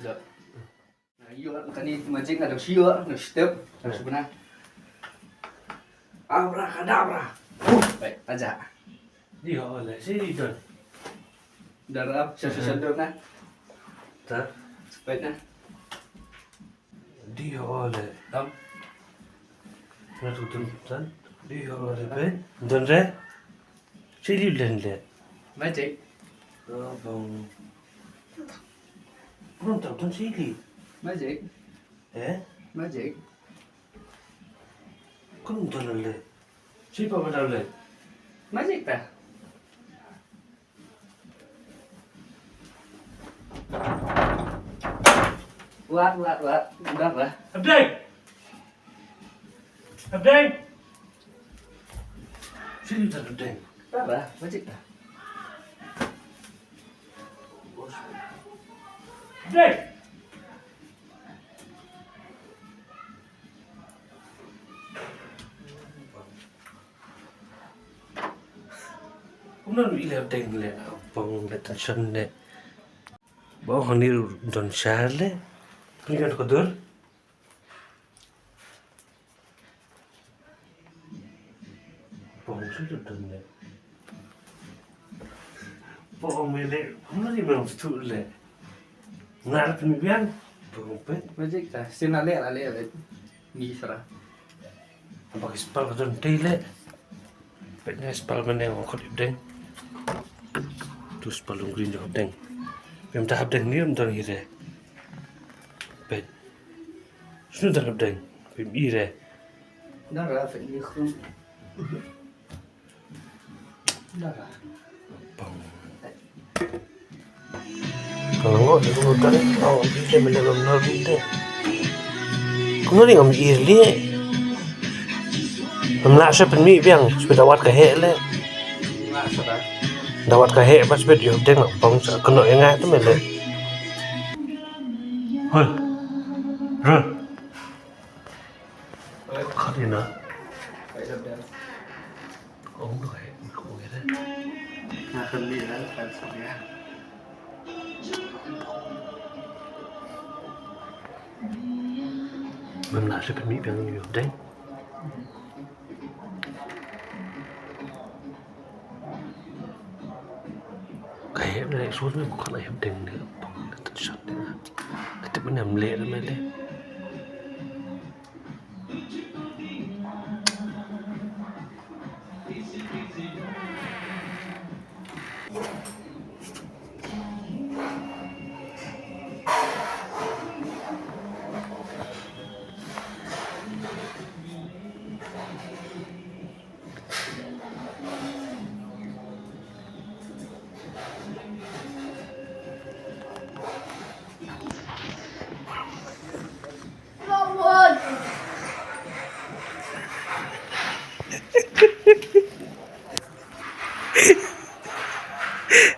Được. Yuk, tadi mancing ada siwa, ada step, sebenarnya. Abracadabra. Baik, aja. Đi họ lại sẽ đi tuần. Darab, sesuatu na. Ta. Baik na. Đi họ lại. Tam. Nó tụt tụt tụt. Đi họ lại bên. Tuần ra. Sẽ đi lên lại. Mancing. Vòng. Không tao tuần sẽ đi. Mancing. Mancing. Không tuần lại. Sẽ bao nhiêu lại? Mancing ta. Buat. Udah lah. Abdeng! Abdeng! Sini tak Abdeng. Udah lah, mancing ta. Abdeng! Hôm nay bị làm tình lệ vòng lệ tận sân lệ bỏ hoàng đi đòn xa lệ không nhận có đứa vòng xuất được đòn lệ vòng mê lệ không nói gì mà thụ lệ ngã là mình biết vòng bết Mancing ta. Sini lah. Ni serah. pakai spal ke đòn tây lệ bednya spal mana yang kau dibdeng tu spal green jauh deng yang tahap deng ni yang tahap ire bed sudah tahap deng yang ire Udah lah, phải đi không. Udah lah. bang kalau ngok dia ngok kan oh dia melelom nabi deh kau ni ngam ire le Mla siya penmi biang sepeda wat kahe le Nggak serah. dawat kahe pas sepeda yo deng pong sa keno yang ngai tu mele hoi run Karina Phải đập đập. ông rồi không nghe đấy Nah, kembali lah, kan saya. Mla siya penmi biang yo deng kayak dari suara bukan ayam deng dia pong tersat dia kita benar melek mele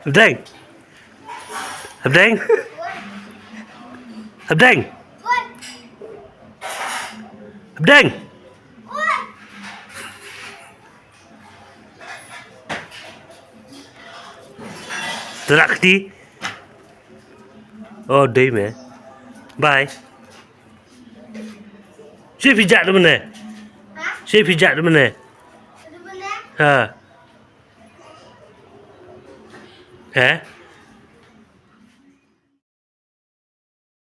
Abdeng Abdeng Abdeng Abdeng Terak di oh day me bye si pijak tu mana si pijak tu mana ha